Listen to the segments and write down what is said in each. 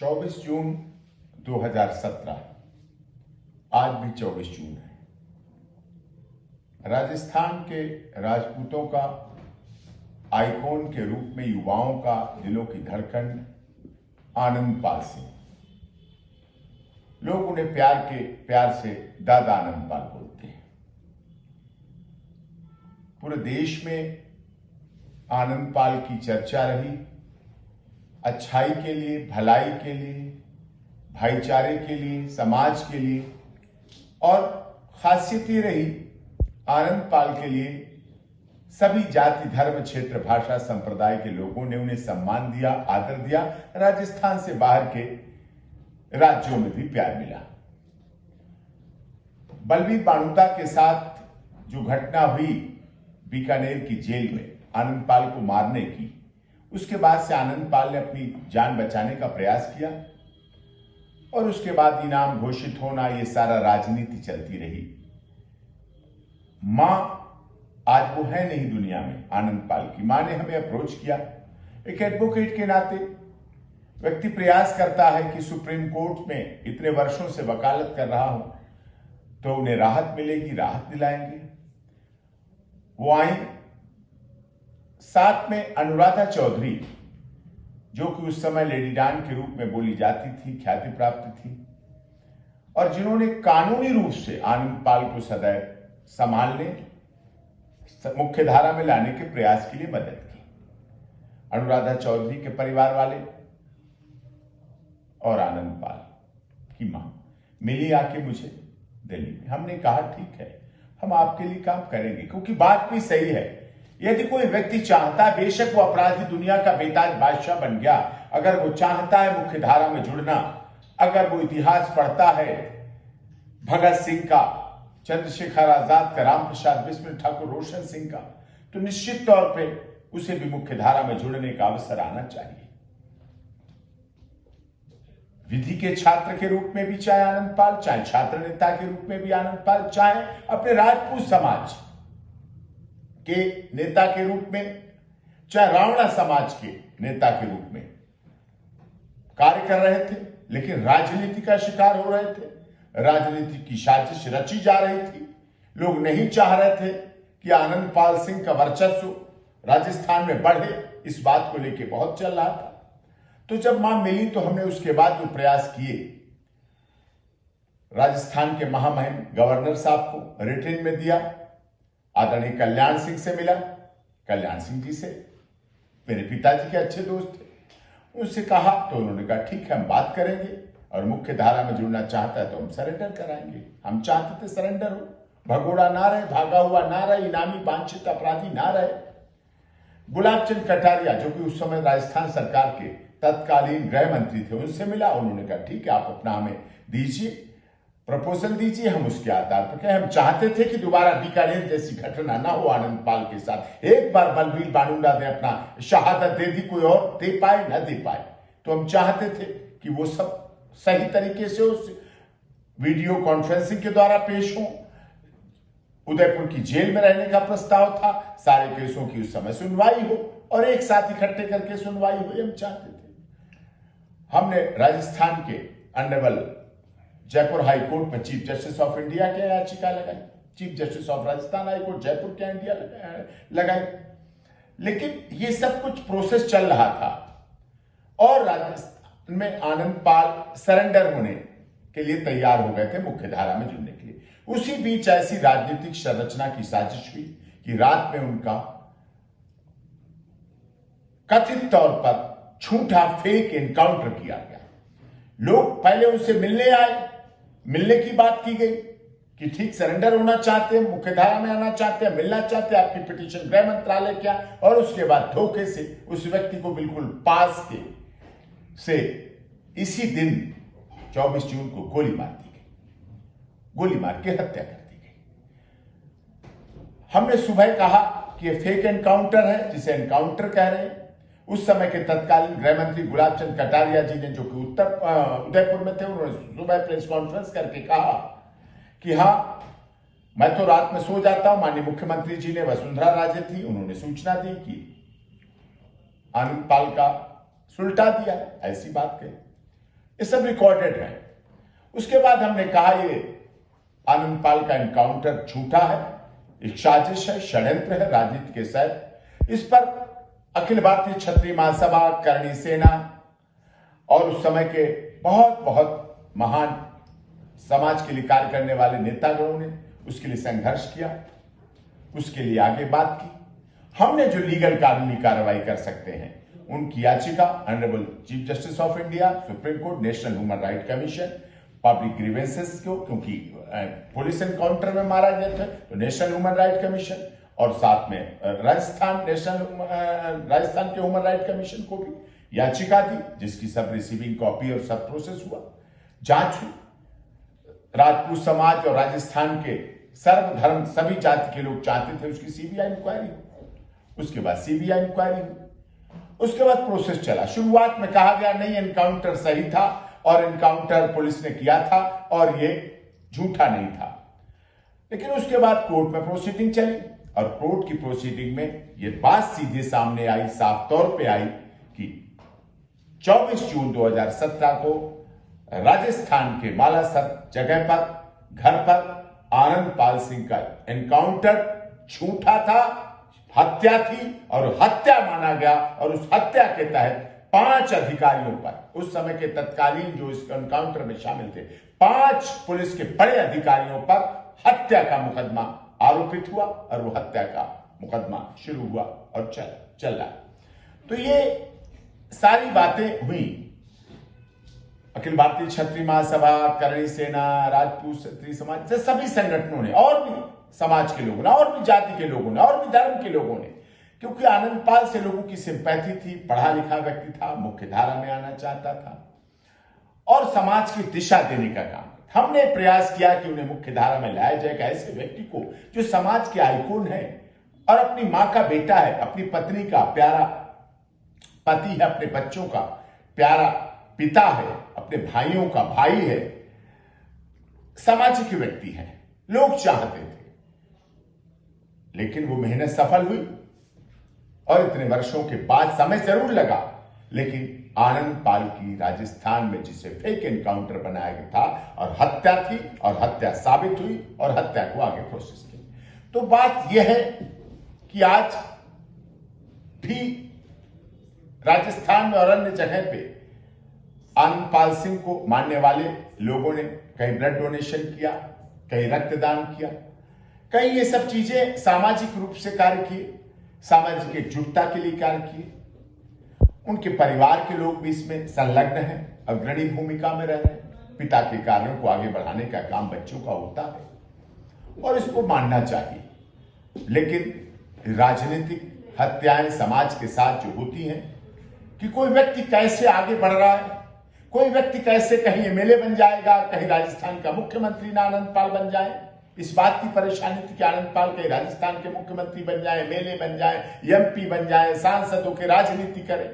24 जून 2017, आज भी 24 जून है। राजस्थान के राजपूतों का आइकॉन के रूप में युवाओं का दिलों की धड़कन आनंदपाल सिंह, लोग उन्हें प्यार से दादा आनंदपाल बोलते हैं। पूरे देश में आनंदपाल की चर्चा रही, अच्छाई के लिए, भलाई के लिए, भाईचारे के लिए, समाज के लिए, और खासियत ये रही आनंदपाल के लिए सभी जाति, धर्म, क्षेत्र, भाषा, संप्रदाय के लोगों ने उन्हें सम्मान दिया, आदर दिया। राजस्थान से बाहर के राज्यों में भी प्यार मिला। बलबीर बाणुता के साथ जो घटना हुई बीकानेर की जेल में आनंदपाल को मारने की, उसके बाद से आनंदपाल ने अपनी जान बचाने का प्रयास किया और उसके बाद इनाम घोषित होना, ये सारा राजनीति चलती रही। मां आज वो है नहीं दुनिया में। आनंदपाल की मां ने हमें अप्रोच किया। एक एडवोकेट के नाते व्यक्ति प्रयास करता है कि सुप्रीम कोर्ट में इतने वर्षों से वकालत कर रहा हूं तो उन्हें राहत मिलेगी, राहत दिलाएंगे। वो आई, साथ में अनुराधा चौधरी, जो कि उस समय लेडी डान के रूप में बोली जाती थी, ख्याति प्राप्त थी, और जिन्होंने कानूनी रूप से आनंदपाल को सदैव संभालने, मुख्य धारा में लाने के प्रयास के लिए मदद की। अनुराधा चौधरी के परिवार वाले और आनंदपाल की मां मिली आके मुझे दिल्ली में। हमने कहा ठीक है, हम आपके लिए काम करेंगे, क्योंकि बात भी सही है। यदि कोई व्यक्ति चाहता है, बेशक वो अपराधी दुनिया का बेताज बादशाह बन गया, अगर वो चाहता है मुख्य धारा में जुड़ना, अगर वो इतिहास पढ़ता है भगत सिंह का, चंद्रशेखर आजाद का, राम प्रसाद बिस्मिल ठाकुर, रोशन सिंह का, तो निश्चित तौर पे उसे भी मुख्य धारा में जुड़ने का अवसर आना चाहिए। विधि के छात्र के रूप में भी चाहे आनंदपाल, चाहे छात्र नेता के रूप में भी आनंदपाल, चाहे अपने राजपूत समाज के नेता के रूप में, चाहे रावणा समाज के नेता के रूप में कार्य कर रहे थे, लेकिन राजनीति का शिकार हो रहे थे। राजनीति की साजिश रची जा रही थी। लोग नहीं चाह रहे थे कि आनंदपाल सिंह का वर्चस्व राजस्थान में बढ़े। इस बात को लेकर बहुत चल रहा था। तो जब मां मिली तो हमने उसके बाद जो प्रयास किए, राजस्थान के महामहिम गवर्नर साहब को रिटर्न में दिया, आदरणीय कल्याण सिंह से मिला। कल्याण सिंह जी से मेरे पिताजी के अच्छे दोस्त थे। उनसे कहा तो उन्होंने कहा ठीक है, हम बात करेंगे, और मुख्य धारा में जुड़ना चाहता है तो हम सरेंडर कराएंगे। हम चाहते थे सरेंडर हो, भगोड़ा ना रहे, भागा हुआ ना रहे, इनामी वांछित अपराधी ना रहे। गुलाब चंद कटारिया, जो कि उस समय राजस्थान सरकार के तत्कालीन गृह मंत्री थे, उनसे मिला। उन्होंने कहा ठीक है, आप अपना हमें दीजिए, प्रपोजल दीजिए, हम उसके आधार पर कहें। हम चाहते थे कि दोबारा बीकानेर जैसी घटना ना हो आनंदपाल के साथ। एक बार बलबीर बाणुता ने अपना शहादत दे दी, कोई और दे पाए ना दे पाए, तो हम चाहते थे कि वो सब सही तरीके से उस वीडियो कॉन्फ्रेंसिंग के द्वारा पेश हो। उदयपुर की जेल में रहने का प्रस्ताव था, सारे केसों की उस समय सुनवाई हो और एक साथ इकट्ठे करके सुनवाई हो, हम चाहते थे। हमने राजस्थान के ऑनरेबल जयपुर हाई कोर्ट में चीफ जस्टिस ऑफ इंडिया की याचिका लगाई, chief justice of Rajasthan high court Jaipur के इंडिया लगाई। लेकिन ये सब कुछ प्रोसेस चल रहा था और राजस्थान में आनंदपाल सरेंडर होने के लिए तैयार हो गए थे, मुख्य धारा में जुड़ने के लिए। उसी बीच ऐसी राजनीतिक संरचना की साजिश हुई कि रात में उनका कथित तौर पर झूठा फेक एनकाउंटर किया गया। लोग पहले उनसे मिलने आए, मिलने की बात की गई कि ठीक सरेंडर होना चाहते हैं, मुख्य धारा में आना चाहते हैं, मिलना चाहते हैं, आपकी पिटीशन गृह मंत्रालय किया, और उसके बाद धोखे से उस व्यक्ति को बिल्कुल पास के से इसी दिन 24 जून को गोली मार दी गई, गोली मार के हत्या कर दी गई। हमने सुबह कहा कि यह फेक एनकाउंटर है, जिसे एनकाउंटर कह रहे हैं। उस समय के तत्कालीन गृह मंत्री गुलाब चंद कटारिया जी ने, जो कि उदयपुर में थे, उन्होंने सुबह प्रेस कॉन्फ्रेंस करके कहा कि हां, मैं तो रात में सो जाता हूं। माननीय मुख्यमंत्री जी ने, वसुंधरा राजे थी, उन्होंने सूचना दी कि आनंदपाल का सुलटा दिया, ऐसी बात कही। ये सब रिकॉर्डेड है। उसके बाद हमने कहा ये आनंद पाल का एनकाउंटर झूठा है, एक साजिश है, षड्यंत्र है, राजनीति के साथ। इस पर अखिल भारतीय क्षत्रिय महासभा, करणी सेना और उस समय के बहुत बहुत महान समाज के लिए कार्य करने वाले नेतागणों ने उसके लिए संघर्ष किया, उसके लिए आगे बात की। हमने जो लीगल कानूनी कार्रवाई कर सकते हैं, उनकी याचिका honourable chief justice of India, supreme court, national human right commission, public grievances को, क्योंकि पुलिस एनकाउंटर में मारा गया था तो नेशनल ह्यूमन राइट कमीशन, और साथ में राजस्थान के ह्यूमन राइट कमीशन को भी याचिका दी, जिसकी सब रिसीविंग कॉपी और सब प्रोसेस हुआ, जांच हुई। राजपूत समाज और राजस्थान के सर्वधर्म सभी जाति के लोग चाहते थे उसकी सीबीआई इंक्वायरी हो। उसके बाद सीबीआई इंक्वायरी हुई। उसके बाद प्रोसेस चला। शुरुआत में कहा गया नहीं, एनकाउंटर सही था और एनकाउंटर पुलिस ने किया था और ये झूठा नहीं था। लेकिन उसके बाद कोर्ट में प्रोसीडिंग चली और कोर्ट की प्रोसीडिंग में ये बात सीधे सामने आई, साफ तौर पे आई कि 24 जून 2017 को राजस्थान के बालासर जगह पर, घर पर आनंद पाल सिंह का एनकाउंटर झूठा था, हत्या थी और हत्या माना गया। और उस हत्या के तहत 5 अधिकारियों पर, उस समय के तत्कालीन जो इस एनकाउंटर में शामिल थे, 5 पुलिस के बड़े अधिकारियों पर हत्या का मुकदमा आरोपित हुआ और वो हत्या का मुकदमा शुरू हुआ और चल रहा। तो ये सारी बातें हुई। अखिल भारतीय क्षत्रिय महासभा, करणी सेना, राजपूत क्षत्रिय समाज से सभी संगठनों ने, और भी समाज के लोगों ने, और भी जाति के लोगों ने, और भी धर्म के लोगों ने, क्योंकि आनंद पाल से लोगों की सिंपैथी थी, पढ़ा लिखा व्यक्ति था, मुख्य धारा में आना चाहता था और समाज की दिशा देने का काम। हमने प्रयास किया कि उन्हें मुख्य धारा में लाया जाए, एक ऐसे व्यक्ति को जो समाज के आइकॉन है और अपनी मां का बेटा है, अपनी पत्नी का प्यारा पति है, अपने बच्चों का प्यारा पिता है, अपने भाइयों का भाई है, सामाजिक व्यक्ति है, लोग चाहते थे। लेकिन वो मेहनत सफल हुई और इतने वर्षों के बाद समय जरूर लगा, लेकिन आनंद पाल की राजस्थान में जिसे फेक एनकाउंटर बनाया गया था और हत्या थी और हत्या साबित हुई और हत्या को आगे प्रोसेस किया। तो बात यह है कि आज भी राजस्थान में और अन्य जगह पे आनंद पाल सिंह को मानने वाले लोगों ने कहीं ब्लड डोनेशन किया, कहीं रक्तदान किया, कहीं ये सब चीजें सामाजिक रूप से कार्य किए, सामाजिक एकजुटता के लिए कार्य किए। उनके परिवार के लोग भी इसमें संलग्न हैं, अग्रणी भूमिका में रह रहे हैं। पिता के कार्यों को आगे बढ़ाने का काम बच्चों का होता है और इसको मानना चाहिए। लेकिन राजनीतिक हत्याएं समाज के साथ जो होती हैं कि कोई व्यक्ति कैसे आगे बढ़ रहा है, कोई व्यक्ति कैसे कहीं एमएलए बन जाएगा, कहीं राजस्थान का मुख्यमंत्री ना आनंद पाल बन जाए, इस बात की परेशानी थी कि आनंद पाल कहीं राजस्थान के मुख्यमंत्री बन जाए, एमएलए बन जाए, एमपी बन जाए, सांसद होकर राजनीति करें।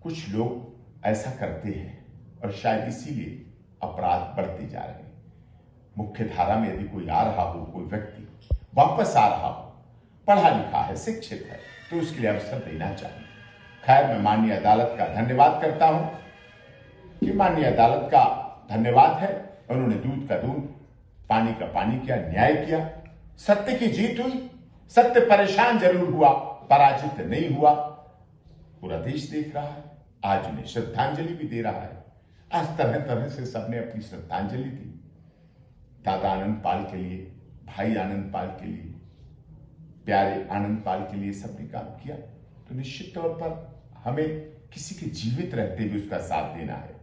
कुछ लोग ऐसा करते हैं और शायद इसीलिए अपराध बढ़ते जा रहे हैं। मुख्य धारा में यदि कोई आ रहा हो, कोई व्यक्ति वापस आ रहा हो, पढ़ा लिखा है, शिक्षित है, तो उसके लिए अवसर देना चाहिए। खैर, मैं माननीय अदालत का धन्यवाद करता हूं कि माननीय अदालत का धन्यवाद है, उन्होंने दूध का दूध, पानी का पानी किया, न्याय किया, सत्य की जीत हुई। सत्य परेशान जरूर हुआ, पराजित नहीं हुआ। पूरा देश देख रहा है, आज उन्हें श्रद्धांजलि भी दे रहा है। आज तरह तरह से सबने अपनी श्रद्धांजलि दी। दादा आनंद पाल के लिए, भाई आनंद पाल के लिए, प्यारे आनंद पाल के लिए सबने काम किया। तो निश्चित तौर पर हमें किसी के जीवित रहते हुए उसका साथ देना है।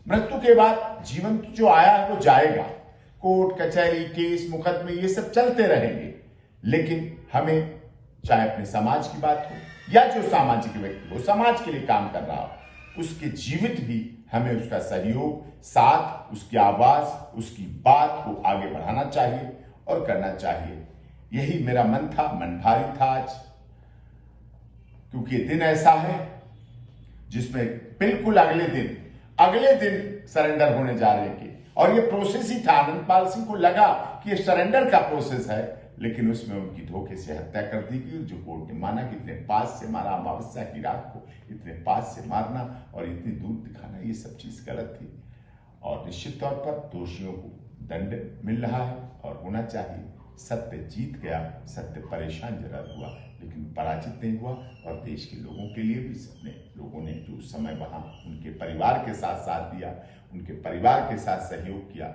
मृत्यु के बाद जीवन जो आया है वो जाएगा। कोर्ट कचहरी, केस, मुकदमे ये सब चलते रहेंगे, लेकिन हमें चाहे अपने समाज की बात हो या जो सामाजिक व्यक्ति हो, समाज के लिए काम कर रहा हो, उसके जीवित भी हमें उसका सहयोग, साथ, उसकी आवाज, उसकी बात को आगे बढ़ाना चाहिए और करना चाहिए। यही मेरा मन था। मन भारी था आज, क्योंकि ये दिन ऐसा है जिसमें बिल्कुल अगले दिन सरेंडर होने जा रहे हैं। और ये प्रोसेस ही था। आनंद पाल सिंह को लगा कि ये सरेंडर का प्रोसेस है, लेकिन उसमें उनकी धोखे से हत्या कर दी गई, जो कोर्ट ने माना कि इतने पास से मारा, अमावस्या की रात को इतने पास से मारना और इतनी दूर दिखाना, ये सब चीज गलत थी। और निश्चित तौर पर दोषियों को दंड मिल रहा है और होना चाहिए। सत्य जीत गया, सत्य परेशान जरूर हुआ लेकिन पराजित नहीं हुआ। और देश के लोगों के लिए भी सपने लोगों ने जो उस समय वहां उनके परिवार के साथ दिया, उनके परिवार के साथ सहयोग किया।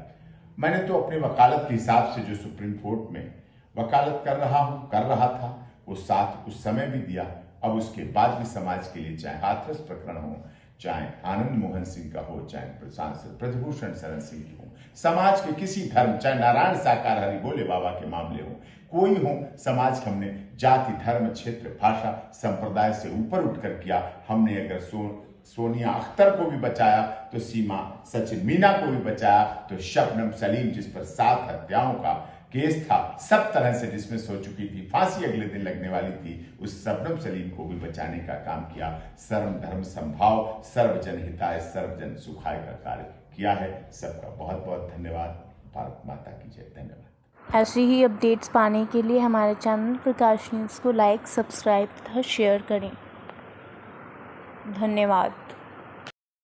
मैंने तो अपने वकालत के हिसाब से जो सुप्रीम कोर्ट में वकालत कर रहा था वो साथ उस समय भी दिया। अब उसके बाद भी समाज के लिए, चाहे हाथरस प्रकरण हो, चाहे आनंद मोहन सिंह का हो, चाहे सांसद ब्रजभूषण शरण सिंह की हो, समाज के किसी धर्म, चाहे नारायण साकार हरि बोले बाबा के मामले हो, कोई हो, समाज के हमने जाति, धर्म, क्षेत्र, भाषा, संप्रदाय से ऊपर उठकर किया। हमने अगर सोनिया अख्तर को भी बचाया तो सीमा सचिन मीना को भी बचाया, तो शबनम सलीम जिस पर 7 हत्याओं का केस था, सब तरह से डिसमिस हो चुकी थी, फांसी अगले दिन लगने वाली थी, उस शबनम सलीम को भी बचाने का काम किया। सर्व धर्म संभाव, सर्वजन हिताय, सर्वजन सुखाय का कार्य किया है। सबका बहुत बहुत धन्यवाद। भारत माता की जय। धन्यवाद। ऐसे ही अपडेट्स पाने के लिए हमारे चैनल प्रकाश न्यूज़ को लाइक, सब्सक्राइब तथा शेयर करें। धन्यवाद।